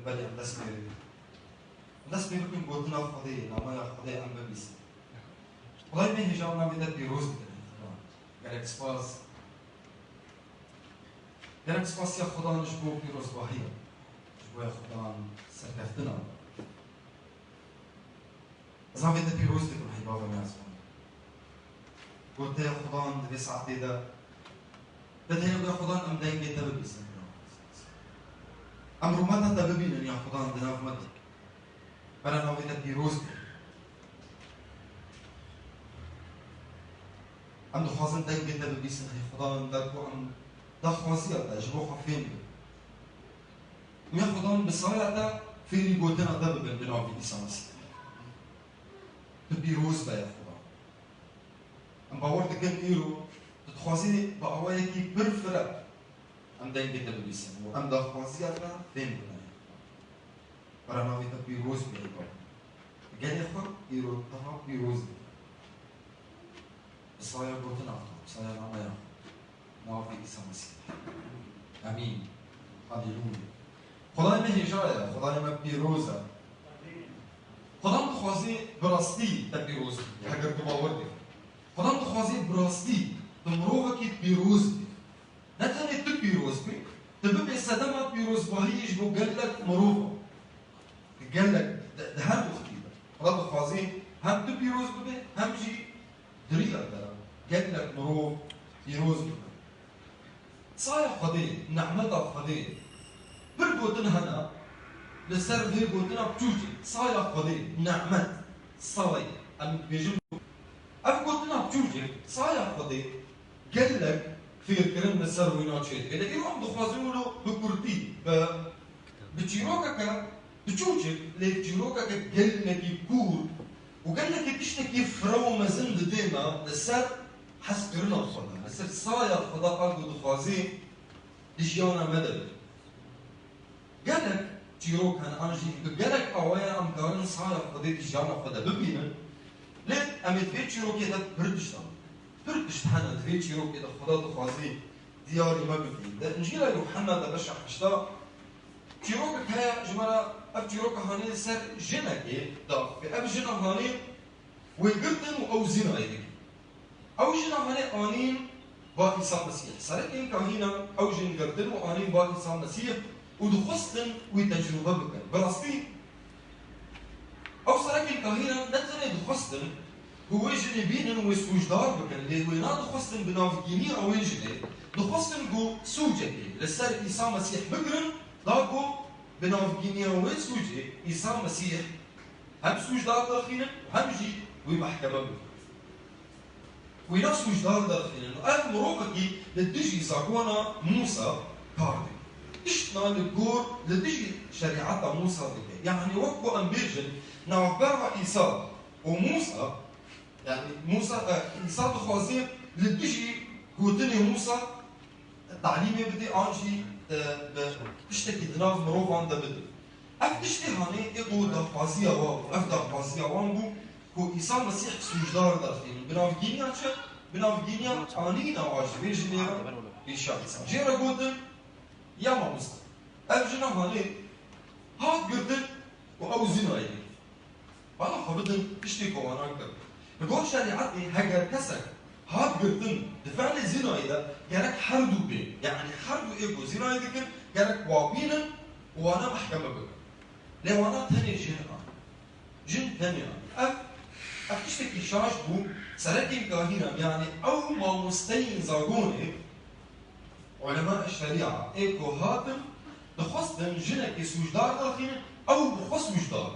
بلی هم دست می‌برید. دست می‌بریم گوتنا خدای نامای خدای ام ببیسیم. خدای من هجام نمیده پیروز بکنه. گرگ سپاس. گرگ سپاس یا خدا نشبو پیروز باهی. نشبو یا خدا سرکفتنا. از هم ویده پیروز بکنه هی بابا میازم. گوته خدا دوی ساعتی ده. بدهی نگوی خدا ام دنگی تببیسیم. ام رومتا تببینن یا خدا دناف مدی. برای نویده پیروز بکنه. ام دخوازن دنگی تببیسیم هی خدا درکو ام دخوازی اتا جبو خفین بکنه. ويا خدان بصراحة فيني قلتنا ده بنبناء في إسانس تبيروز بيا خدان أم باورت كم إيرو تتخوازي بأوايا كي برفرق أم دين كده بيسن وأم ده خوازي أتنا فين بناء برانا في تبيروز بيا خدان جاني خد إيرو تها بيروز بصراحة قلتنا بصراحة نعم يا نعم في إسانس آمين هاليلويا خدای من هجایه، خدای من پیروزه. خدا متخوازی براستی تا پیروز بی. اگر تو باور دی. خدا متخوازی براستی تو مروفه کی پیروز بی. نه تنها تو پیروز بی. تو به صدام پیروز باهیش بو گلک مروفه. گلک ده هر وقتی ده. خدا متخوازی هم تو پیروز بی هم جی دریغ داره. گلک مروف پیروز بی. صاير خدي نعمتها خدي برقوتن هنا لسر في قوتنا بجوجي صاير خدي نعمت صاي ام بيجم افقوتنا بجوجي صاير خدي قال لك في الكلام لسر وينات شيء اذا يروح دخوازين له بكورتي بتشيروكا كا بجوجي اللي بتشيروكا قال لك يكور وقال لك تشتكي فرو مازن ديما لسر حسب قرنا الخدا لسر صاير خدا قالوا دخوازين دجيونا مدد قالك تيروك هن انجي قالك اوايا ام كارن صاير قضيه الجامعه خدا ببينن ليه ام تفيت تيروك يدا بردشتان بردشت هنا تفيت تيروك يدا خدا دخوازي دياري ما بفيد ده انجيل يوحنا ده بشع حشتا تيروك هيا جماعه اف تيروك هاني سر جنكي ده في اف جنا هاني ويقدن او زنا يدك او جنا هاني انين باقي صار مسيح صارت إن كهينا أو جن قردن وأنين باقي صار مسيح ودخستن وتجربة بكن براسبي أو صارت إن كهينا نترى دخستن هو جن بينن وسوجدار بكن اللي وينا دخستن بنافجيني أو جن دخستن جو سوجة لسر عيسى مسيح بكرن لاكو بنافجيني أو سوجة عيسى مسيح هم سوجدار داخلين وهم جي ومحكمة بكن ونفس وجدان داخلين انه اف مروفكي لتجي زاكونا موسى كاردي اشتنا للجور لتجي شريعتها موسى بكي يعني وقو امبيرجن نعبر عيسى وموسى يعني موسى عيسى تخوازين لتجي قوتني موسى تعليمي بدي انجي بشتكي دناف مروف عند بدي اف تشتي هاني اقو دافازيا وابو اف دافازيا وابو هو عيسى المسيح سوجدار داخلين بنافجينيا شو بنافجينيا انينا واش فيرجينيرا بيشايسا جيرا قوتن يا ما مست افجنا هاني هات قردن واو زنا يدي بالا خبدن اشتي كوانا كر بقول شريعتي هجر كسك هات قردن دفع لي زنا اذا قالك حردو بي يعني حردو ايجو زنا يدي قالك وابينا وانا محكمه بك لو انا ثاني جن ثاني أكتشفك شاش بو سرقين كاهنا يعني أو ما مستين زاغوني علماء الشريعة إيكو هاتم بخصدن جنك سوجدار داخلين أو بخص وجدار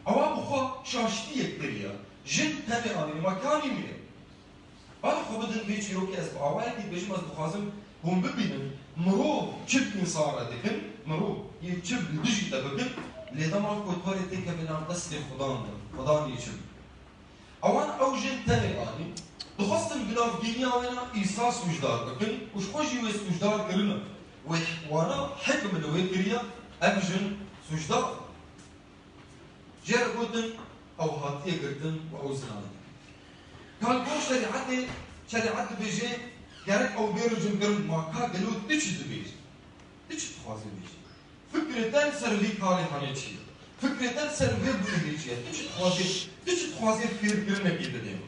أو بخوا شاشتية كتيريا جن تاني آني مكاني ميه بعد خو بدن بيجي روكي أسبوع أوائل بيجي مز بخازم هم ببينن مرو شب إنسان دكن مرو يشب دجي تبكن لدمر كوتوري تيكا بنام تسلي خدان يشب اوان او جن تاني اني دخستن بناف جينيا وينا ايساس وجدار لكن وش خوشي ويس وجدار كرنا وانا حكم اللي ويكريا ابجن سوجدار جير قلتن او هاتيه قلتن او زناني كان كون شريعتي بيجي قالك او بيرجن قرن ما كا قالوا تجد بيجي تجد خوازي بيجي فكرتان سروي كاري هانيتشي فكرتان سروي بوليتشي تجي تخوازي فير كرنا كده ديما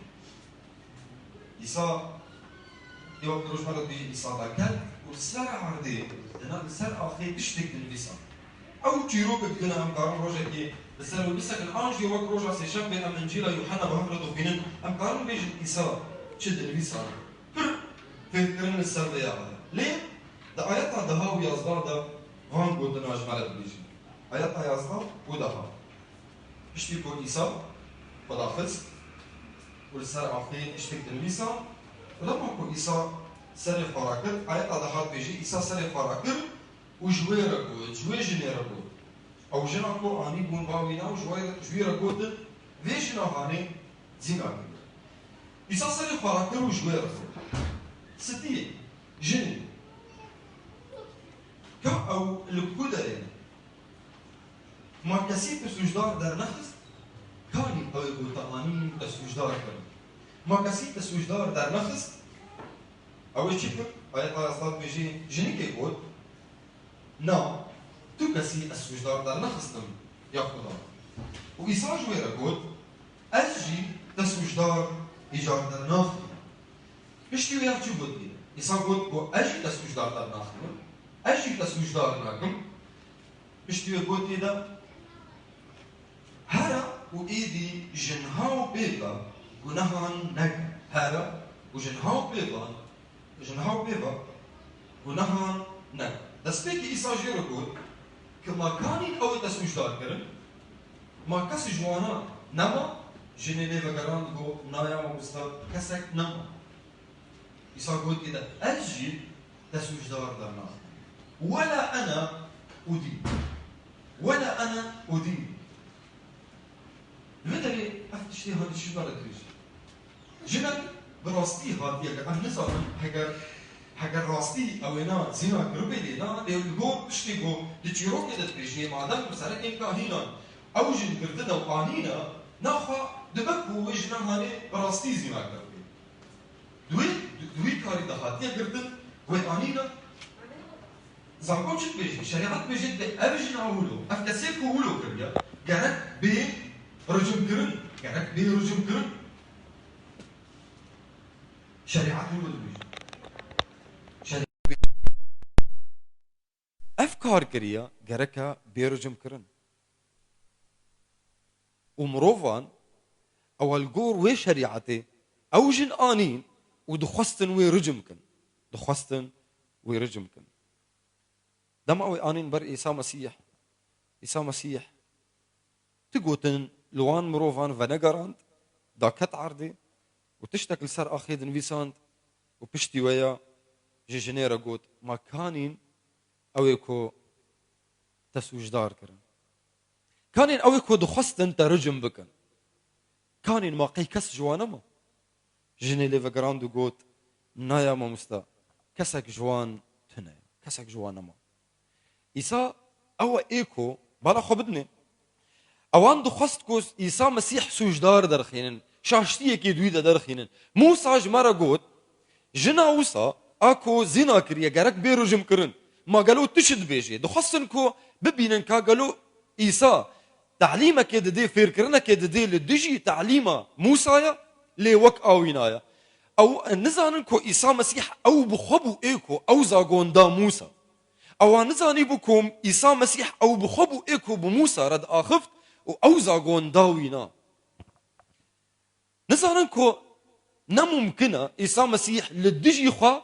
إيسا يوم تروش مرة بي إيسا داكل والسر عردي لأن السر آخر تشتك الإنسان أو تيروك بدنا أم كارون روجا كي السر ولسك الآنج يوم روجا سيشان بين أمنجيلا يوحنا بهمرة وفينن أم كارون بيجي إيسا تشد الإنسان فير كرنا السر ده ليه؟ ده آياتها دهاو يزدار ده وان قلنا أجمالة بيجي آياتها يزدار ودها اشتي كو إيسا ودا خلص والسر آخر تشتك الإنسان ولما كو إيسا سر فراكر آياتها دهات بيجي إيسا سر فراكر وجوي ركود جوي جني ركود او جنا كو اني بون باوينا وجوي ركود فيجنا هاني زينا إيسا سر فراكر وجوي ركود ستي جني كا او الكودرين ما كسيت سجدار در نفس كاني او القطانين تسجدار كان ما كسيت سجدار در نفس او شكل آياتها أصلا بيجي جني كيقول نا تو كسي السجدار دار نخستم يا خدا وإيسا جويرا قلت أجي تسجدار إيجار دار ناخي بشتي وياك شو قلت لي إيسا قلت أجي تسجدار دار ناخي أجي تسجدار ناكم بشتي وياك قلت لي ده هرا وإيدي جنهاو بيبا ونهان نك هرا وجنهاو بيبا ونهان نك دەستێکی ئیسا ژێرە گوت کە ماکانی ئەوەی دەسوژدارکردن ماکەس جوانە نەما ژنێ لێڤەگەڕاند بۆ نایا مامۆستا کەسێک نەما ئیسا گوت ئێدە ئەجی دەسوژدار دەرنا وەلا ئەنا ئودی لێ دەرێ ئەف تشتێ هاتی چی بەرەکریژ ژنێک بڕاستی هاتیەکە ئەم نزانم هەگەر ڕاستی ئەوێنا زینا کردبێ لێنا لێگۆ پشتی بۆ دچیرۆکێ دەتپێژێ مادەم سەرەکێن کاهینان ئەو ژن کردنە و ئانینە ناخوا دبەک بۆ وێ ژنە هانێ بەڕاستی زینا کردبێ دوێ کاری دەهاتیە کردن وێ ئانینە زانکۆ چت بێژێ شەریعەت بێژێت بێ ئەو ژنە هەولۆ ئەف کەسێک کۆ هەولۆ کردە گەرەک بێ ڕجمکردن شەریعەت هەولۆ دەبێژێ افكار كريا جركا بيرجم كرن ومروفان او الجور وي شريعتي او جن انين ودخستن ويرجمكن دم او انين بر عيسى مسيح تقوتن لوان مروفان فنقراند داكت عردي وتشتكل سر اخيدن فيساند وبشتي ويا جيجنيرا قوت ما كانين اويكو تسوجدار كرن كانين اويكو دخستن ترجم بكن كانين ما قيكس جوانما جني ليفا جراندو قوت نايا ما مستا كسك جوان تنايا كسك جوانما إيسا او ايكو بالا خبدني اوان دخست كوس إيسا مسيح سوجدار درخينن شاشتيه كي دويدا درخينن موسى جمرا قوت جنا وسا اكو زنا كريا جرك بيرجم كرن ما قالوا تشد بيجي دخصنكو ببينن كا قالوا إيسا تعليمه كده دي فيركرنا كده دي لدجي تعليمه موسى لي وك اوينايا او نزاننكو إيسا مسيح او بخبو ايكو او زاغوندا موسى او نزاني بكم إيسا مسيح او بخبو ايكو بموسى رد اخفت او زاغوندا وينا نزاننكو نممكنه إيسا مسيح لدجي خا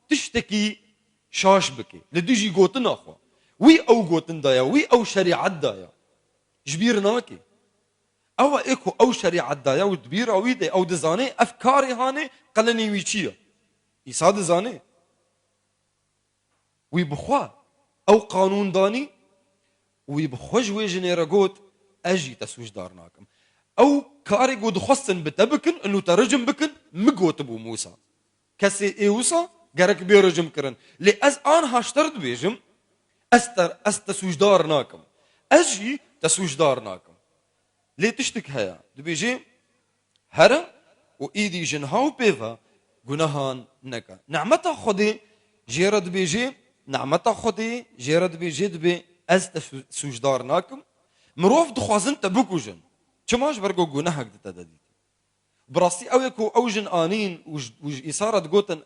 تشتكي شاش بكي لديجي قوتنا أخوا وي أو قوتن دايا وي أو شريعة دايا جبيرناكي أو إيكو أو شريعة دايا ودبير أو يدي أو دزاني أفكاري هاني قلني ويشيا إيسا دزاني وي بخوا أو قانون داني وي بخوا جوي جنيرا قوت أجي تسوج دارناكم أو كاري قود خصن بتبكن إنه ترجم بكن مقوت بو موسى كسي إيوسا جرك بيرجم كرن لأز أنا هاشترد بيجم تسوجدار ناكم أجي تسوجدار ناكم ليه تشتك هيا دبيجي هرا وإيدي جنهاو بيفا جنهان نكا نعمتا خدي جيرد بيجي نعمتا خدي جيرد بيجي دبي از سوجدار ناکم مروف دخوازن تبکوجن چماش برگو گناهک دتدادید براستی او یکو اوجن آنین وج إصارة گوتن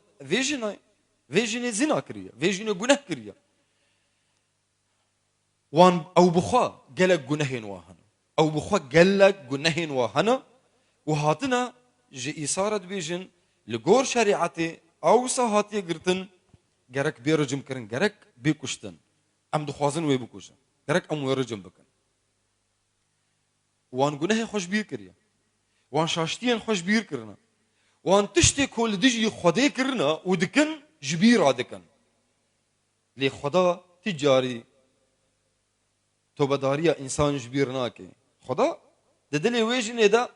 ویجن زنا کریه ویجن گناه کریه وان او بخوا گلک گناهین واهنا او بخوا گلک گناهین واهنا وهاتنا جي إصارة بيجن لغور شريعتي او ساهاتي گرتن گرک بیرجم کرن گرک بیکشتن ام دخوازن وی بکشن گرک ام ورجم بکن وان گناه خوش بیر کریه وان شاشتين خوش بیر کرنا وان تشتي كل دجي خدای کرنا ودکن جبیر دکن لی خدا تجاری توبداریا انسان جبیر ناکه خدا ددلی ویجنه دا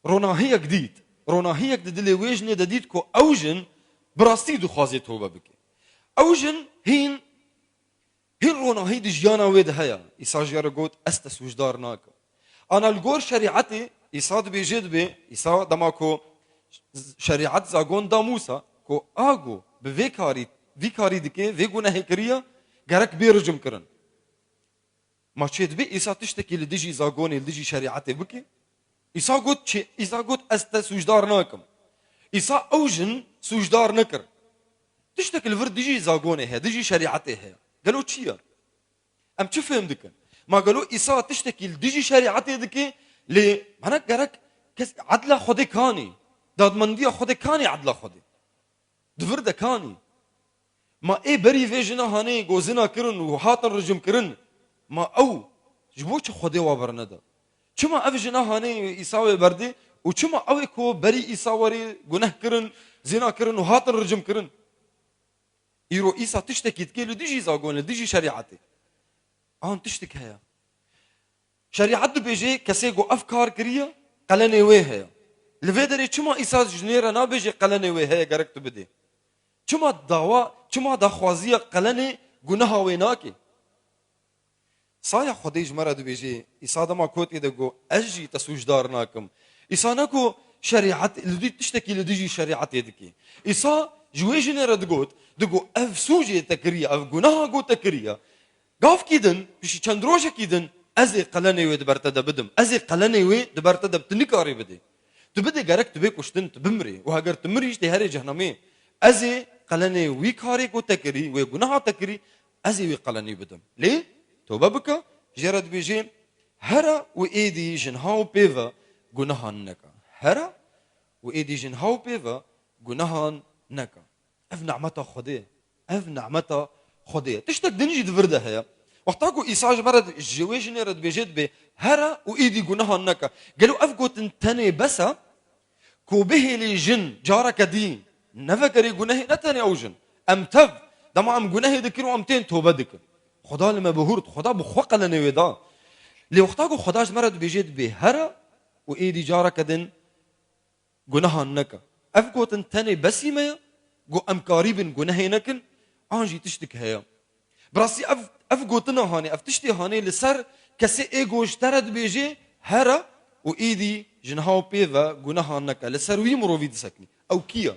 روناهیک دید روناهیک ددلی ویجنه دا دید کو اوجن براستی دخوازی توبه بکه اوجن هین روناهی دجیانا وید هیا ایسا جیاره گوت استس وجدار ناکه انا الگور شریعتی ایسا بيجد به ایسا دما کو شریعت زاگون دا موسا کو آگو به ویکاری دکه وی گناه کریه گرک بیرجم کرن ما چید بی ایسا تشتکی لدیجی زاگونی لدیجی شریعتی بکی ایسا گوت است سوجدار ناکم ایسا اوجن سوجدار نکر تشتکی الورد دیجی زاگونی هی دیجی شریعتی هی قالو چیه ام چه فهم دکن ما قالوا إيسا تشتكي لديجي شريعتي دكي لي معناك قالك عدلا خدي كاني داد منديا خدي كاني عدلا خدي دفرده كاني ما ايه بري فيجنا هاني جوزنا كرن وهاتن رجم كرن ما او جبوش خدي وابرندا چما افجنا هاني إيسا بردي وچما او كو بري إيسا وري گناه كرن زنا كرن وهاتن رجم كرن يرو إيسا تشتكي تكي لديجي زاغون لديجي شريعتي آن تشتك هيا شريعت بيجي كسيغو أفكار كريا قلني ويهيا لفيدري چما إساس جنيرا نا بيجي قلني ويهيا غرقت بدي چما دعوة چما دخوازية قلني گناها ويناكي صايا خديج مرد بيجي إسا دما كوتي دقو أجي تسوجدار ناكم إسا ناكو شريعت اللي تشتكي لديجي شريعت يدكي إسا جوي جنيرا دقو أف سوجي تكريا أف گناها قو تكريا قاف كيدن بشي چند روجه كيدن ازي قلني وي دبرتدا بدم ازي قلني وي دبرتدا بتنكاري بدي تبدي غرك تبي كشتن تبمري وهاجر تمريش دي هري جهنمي ازي قلني وي كاري كو تكري وي غناها تكري ازي وي قلني بدم ليه توبه بك جرد بيجي هرا وايدي جنهاو بيفا غناها نكا هرا وايدي جنهاو بيفا غناها نكا اف نعمتها خديه اف نعمتها خديه تشتك دنجي دفرده هيا وقتاكو إيساج مرد الجواج نرد بجد به هرا وإيدي قناها النكا قالوا أفقوت انتني بسا كو به لي جن جارك دين نفكري قناهي نتني أو جن أم تف دما أم قناهي ذكروا أمتين توبة ذكر خدا لما بهورت خدا بخوق لنا ودا لي وقتاكو خداش مرد بجد به هرا وإيدي جارك دين قناها النكا أفقوت انتني بسي ما قو أم قريب قناهي نكن آنجي تشتك هيا براسي اف قوتنا هاني اف تشتي هاني لسر كسي ايجو اشترد بيجي هرا وايدي جنهاو بيفا قناها نكا لسر وي مروفي دسكني او كيا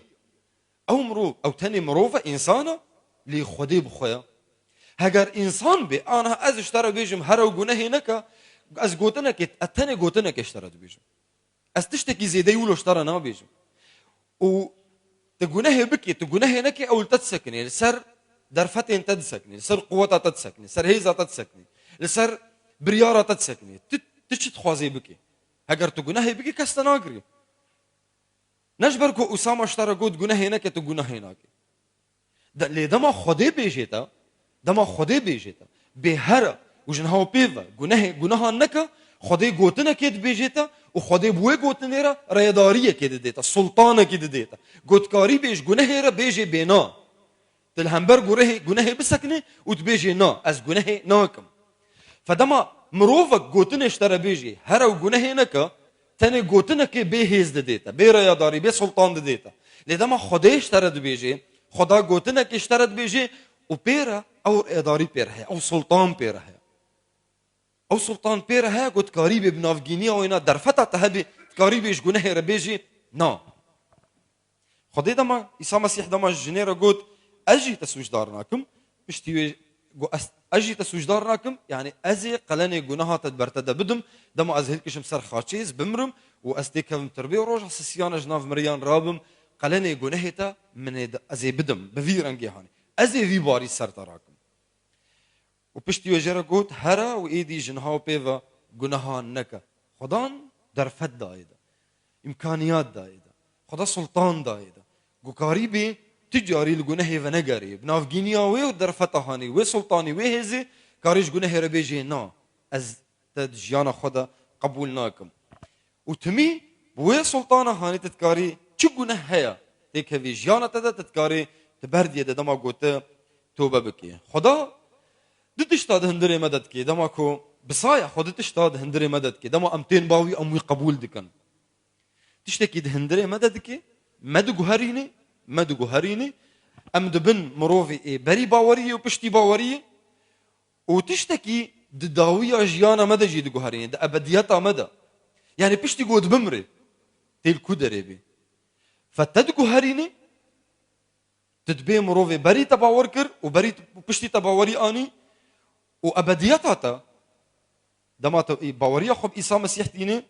او مروف او تاني مروفة انسانة لي خدي بخويا هاگر انسان بي انا از اشترد بيجم هرا وقناهي نكا از قوتنا كت اتاني قوتنا كاشترد بيجم از تشتكي زيدا يولو اشترى نا بيجم و تقناهي بكي تقناهي نكي او تتسكني لسر درفتين تدسكني لسر قوتها تدسكني لسر هيزة تدسكني لسر بريارة تدسكني تشت خوازي بكي هاگر تو گناهي بكي كستناغري نجبركو أسامة اشترى قود گناهي نكي تو گناهي ناكي لي دما خده بيجيتا دما خده بيجيتا بهرا وجنهاو بيفا گناها نكا خده قوتنا كيد بيجيتا وخده بوي قوتنا ريدارية كيد ديتا سلطانة كيد ديتا قوتكاري بيج گناهي را بيجي بينا الهمبر گناهي بسكني وتبيجي نا از گناهي ناكم فدما مروفك قوتنا اشترى بيجي هرا وگناهي نكا تاني قوتنا كي بيهيز ديتا بيرياداري بي سلطان ديتا لدما خده اشترى بيجي خدا قوتنا كي اشترى بيجي وبيرا او اداري بيرا هي او سلطان بيرا هي او سلطان بيرا هي قد قريب بنافجينيا وينا درفتا تهبي قريب ايش گناهي ربيجي نا خده دما عيسى مسيح دما جنيرا قد اجي تسويش دارناكم بشتي اجي تسوجدار ناكم يعني ازي قلني جناها تدبرتدا بدم دم ازهلكشم سر خاچيز بمرم واستيكم تربيه روج حسيانا جناف مريان رابم قلني جنهتا من ازي بدم بفيرنجي هاني ازي في باري سر تراكم وبشتي وجرا قوت هرا وايدي جنهاو بيفا جناها نكا خدان درفت دايدا امكانيات دايدا خدا سلطان دايدا جو قريبي تجاري الجنه ونجاري بناف جينيا ودرفتا هاني وسلطاني وهزي كاريش جنه ربيجي نا از تجيانا خدا قبولناكم وتمي بوي سلطانه هاني تتكاري چو جنه هيا تيك هفي جيانا تدا تتكاري تبردي دما قوت توبه بكي خدا دتشتاد هندري مدد كي دما كو بصايا خدا تشتاد هندري مدد كي دما امتين باوي اموي قبول دكن تشتكي هندري مدد كي مدغ هريني مدغ هريني ام دبن مروفي اي بري باوريه وبشتي باوريه وتشتكي دداويه جيانا مدى جي دغ هريني د ابديتا مدى يعني بشتي قود بمري تيل كودريبي فتدغ هريني تدبي مروفي بري تباوركر وبري بشتي تباوري اني وابديتاتا دما باوريه خب عيسى مسيح دينه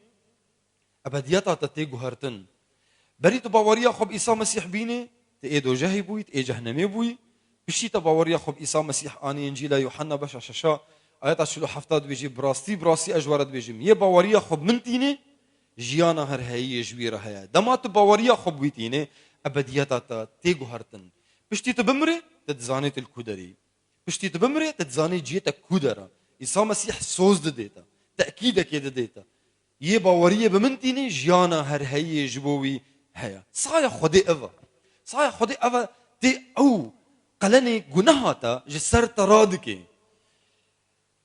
ابديتاتا تيغ هرتن بري تباوريه خب عيسى مسيح بيني تأيدو جهي بوي تأي جهنمي بوي بشي تباوريا خب عيسى مسيح آني إنجيل يوحنا بشا شاشا آيات عشلو حفتاد بيجي براسي أجوارت بيجي ميه باوريا خب منتيني جيانا هر هي جويرة هيا دما تباوريا خب ويتيني أبدياتا تيغو هرتن بشتي تبمري تتزانيت الكودري بشتي تبمري تتزاني جيتا كودرا عيسى مسيح سوز ديتا تأكيدك يد ديتا يه باوريا بمنتيني جيانا هر هي جبوي هيا صايا خدي إفا صحيح خدي أفا تي أو قلني جناهاتا جسر ترادكي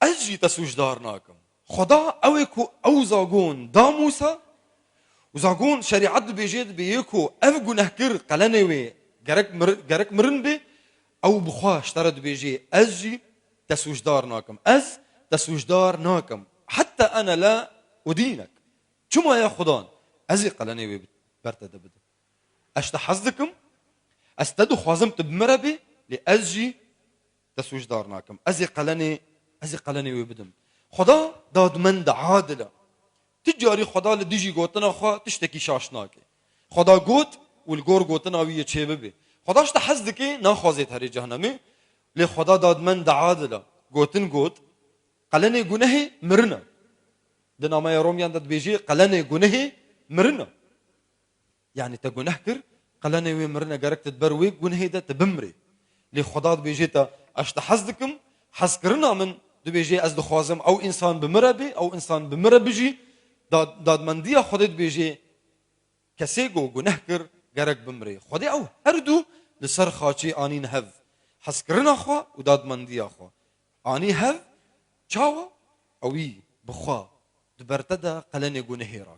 أجي تسوجدار ناكم خدا أويكو أو زاغون داموسا وزاغون شريعت بيجيد بيكو أف جناه كر قلني وي جرك مرن بي أو بخوا اشترد بيجي أجي تسوجدار ناكم أز تسوجدار ناكم حتى أنا لا أدينك شو ما يا خدان أزي قلني وي برتد بده أشتحزكم استدو خوازمت بمربي لأجي تسوج دارناكم أزي قلني ويبدم خدا داد من عادلة تجاري خدا لديجي قوتنا خوا تشتكي شاشناكي خدا قوت والقور قوتنا ويا تشيببي خداش تحزدكي ناخوزيت هري جهنمي لخدا داد من عادلة قوتن قوت قلني جنهي مرنا دنا ما يروميان داد بيجي قلني جنهي مرنا يعني تجنهكر قلنا ويمرنا جرك تدبروي جنهيدا تبمري لخداد بيجيتا اشتحزدكم حسكرنا من دبيجي از دخوازم او انسان بمربي او انسان بمربجي داد منديه خدت بيجي كسيغو جنهكر جرك بمري خدي او هردو لسر خاچي اني نهف حسكرنا خو وداد منديه خو اني هف چاوا اوي بخوا دبرتدا قلنا جنهيرا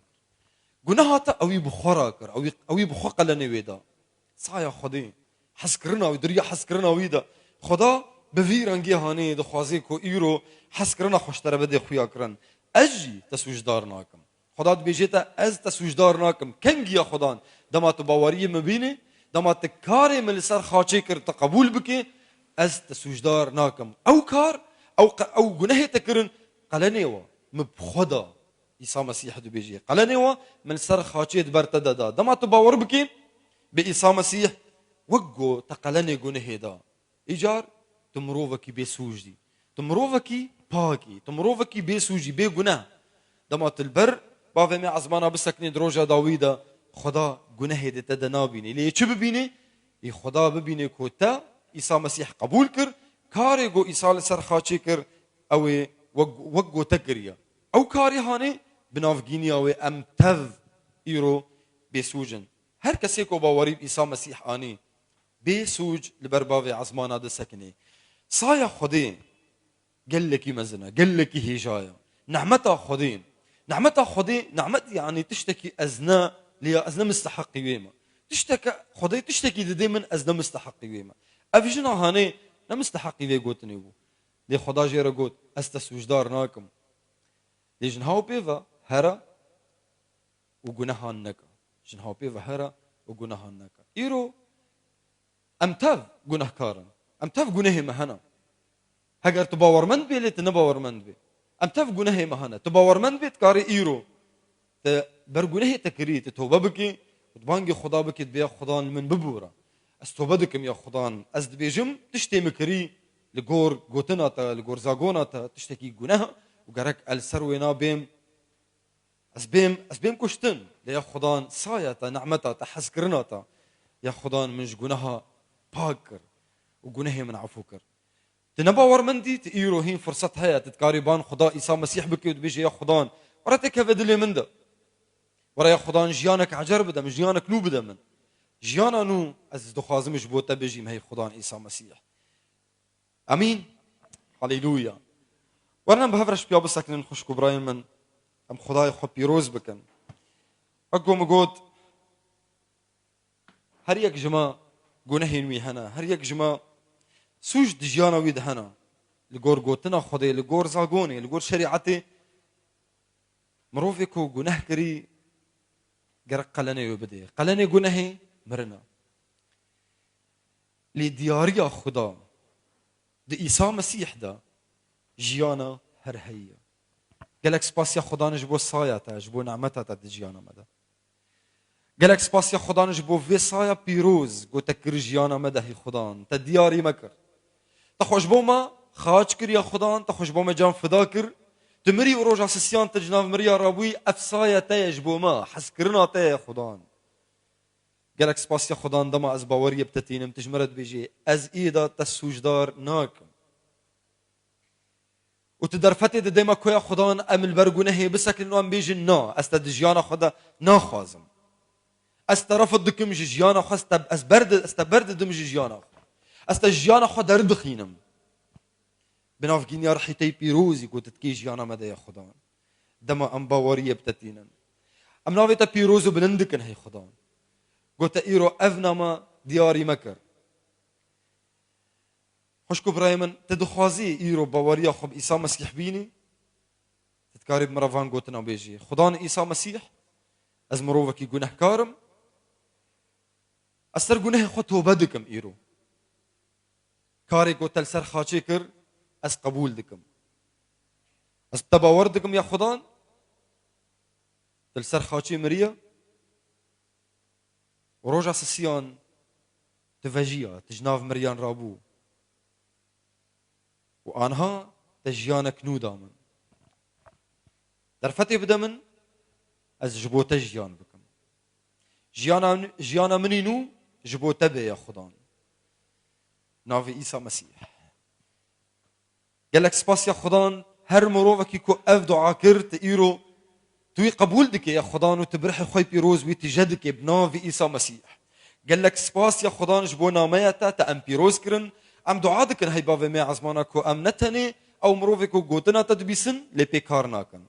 جناهاتا اوي بخوراكر اوي بخو قلني ويدا صايا خدي حسكرنا ودريا حسكرنا ويدا خدا بفيرنجي هاني دخوازي كو ايرو حسكرنا خوشتر بده خويا كرن اجي تسوجدار ناكم خدا بيجيتا از تسوجدار ناكم كنجي يا خدان دما تباوري مبيني دما تكاري من سر خاچي كر تقبول بكي از تسوجدار ناكم او كار او جناه تكرن قلني و مبخدا عيسى مسيح دو بيجي قالني من سر خاچي برتدا دما تباور بكي بعيسى مسيح وقو تقلني جنه دا ايجار تمروفكي بسوجدي تمروفكي باكي تمروفكي بسوجي بجناه دما البر بافي مع زمانه بسكني دروجه داويدا خدا جنه دي تدنابيني ليه چه ببيني اي خدا ببيني كوتا عيسى مسيح قبول كر كاري جو عيسى سر خاچي كر او وقو تكريا او كاري هاني بناف جينيا و ام تذ ايرو بسوجن هر کسی کو باوری عیسی مسیح آنی بسوج لبرباوی عزمانا ده سکنی صايا خدين قال لك مزنا قال لك هجايا نعمتها خدين نعمت يعني تشتكي ازنا ليا ازنا مستحق ويما تشتكي خدي تشتكي دائما ازنا مستحق ويما افجنا هاني لا مستحق وي قوتني بو لي خدا جيرا قوت استسوجدار ناكم لجنهاو بيفا هرا وجناهان نكا جنهاو بيفا هرا وجناهان نكا إيرو أمتاف جناه كارن أمتاف جناه مهنا هەگەر تو باوەڕمەند بێ لێ تو نەباوەڕمەند بێ ئەم تەف گونەهێ مەهەنە تو باوەڕمەند بێت کاری ئیرۆ بەر گونەهێ تەکری تو تۆبە بکەی بانگی خدا بکەیت بێ خودان من ببوورە ئەس تۆبە دکەم یا خودان ئەس دبێژم تشتێ مکری لەگۆر گوتناتە لەگۆر زاگۆناتە تشتێکی گونەها و گەرەک ئەلسەر وێنا بێم ئەس بێم کوشتن لە یا خودان سایەتە نەعمەتاتە حەزکردناتە یا خودان منش گونەها پاک کرد و گونەهێ من عەفو کرد تو نەباوەڕمەندی تو ئیرۆ هین فرسەت هەیە تو تکاری بان خدا ئیسا مەسیح بکەی و دبێژی یا خودان وەرە تێکەوێ دلێ مندە وەرە یا خودان ژیانێک عەجەر بدەم ژیانێک نو بدە من ژیانە نو ئەس دخوازمش بۆ تە بێژیم هەی خودان ئیسا مەسیح ئەمین هەڵێلویا وەرنەم بە هەڤرەش پیا بسەکنن خوشک و برای من ئەم خدای خۆ پیرۆز بکەن ئەگۆمە گۆت هەر یەک ژمە گونەهێ نوێی هەنا هەر یەک ژمە سوش دژیانە وی هەنا لەگۆر گوتنە خودێ لەگۆر زاگۆنێ لەگۆر شەریعەتێ مرۆڤێک و گونەه کردی گەرەک قەلەنێ وێ بدێ قەلەنێ گونەهێ مرنە لێ دیاریە خدا دی ئیسا مەسیحدا ژیانە هەر هەیە gelek spasya Xwedanê ji bo saya te ji bo nemeta te di jiyana me de gelek spasya Xwedanê ji bo vê saya pîroz got te kir jiyana me de hî Xwedan te diyarî me kir te xweş bo me xaç kiriya Xwedan te xweş bo me can fida kir tu mirî û roja sisiyan te cinav miriya rabûyî ev saya te ye ji bo me hezkirina te ye Xwedan gelek spasya Xwedan dema ez baweriyê bi te tînim tu ji me re dibêjî ez îda te sûcdar nakim و تو درفتê di dêma ku ya Xwedan em li ber gunehê bisekinin û em bêjin na ez te di jiyana xwe de naxwazim ez terefet dikim ji jiyana xwe ez te berdidim ji jiyana xwe ez te jiyana xwe derdixînim bi navgîniya rihîteyî pîrozî ku tu dikî jiyana me de ya Xwedan dema em baweriyê bi te tînin em navê te pîroz û bilind dikin hey Xwedan got te îro ev nama diyarî me kir خوشکو برای من تدخوازی ایرو باوریا خب عیسی مسیح بینی تتکاری بمروان گوتنا بیجی خدان عیسی مسیح از مروفکی گناهکارم از سر گناه خود توبه دکم ایرو کاری گوتل سر خاچه کر از قبول دکم از تباور دکم یا خدان تل سر خاچه مریا و روژا سسیان تفجیا تجناف مریان رابو و آنها تجیانک نو دامن در فتح بده من از جبو تجیان بکم جیانا منی نو جبو تبه یا خدان ناوی عیسی مسیح گلک سپاس یا خدان هر مروفکی که اف دعا کرد ایرو توی قبول دکی یا خدان و تبرح خوی پیروز وی تجدک بناوی عیسی مسیح گلک سپاس یا خدان جبو ناميتا تا ام پیروز کرن ام دعا دکن هی باوی می عزمانا کو ام نتنی او مروفی کو گوتنا تدبیسن لی پیکار ناکن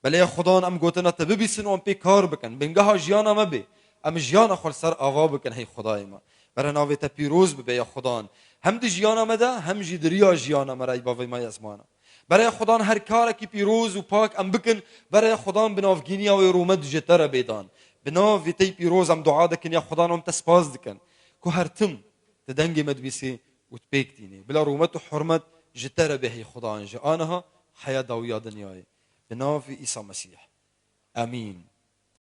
بله خدان ام گوتنا تبیسن و ام پیکار بکن بنگها جیانا مبی ام جیانا خل سر آوا بکن هی خدای ما برای ناوی تا پیروز ببی یا خدان هم دی جیانا مده هم جی دریا جیانا مرای باوی می عزمانا برای خدان هر کار کی پیروز و پاک ام بکن برای خدان بنافگینیا و رومد جتر بیدان بناوی تی پیروز ام دعا دکن یا خدان ام تسپاس دکن کو هر تم تدنگی مدبیسی وتبيكتيني بلا رومت وحرمت جتر به خدان جانها حياة داوية دنياي بنافي عيسى مسيح آمين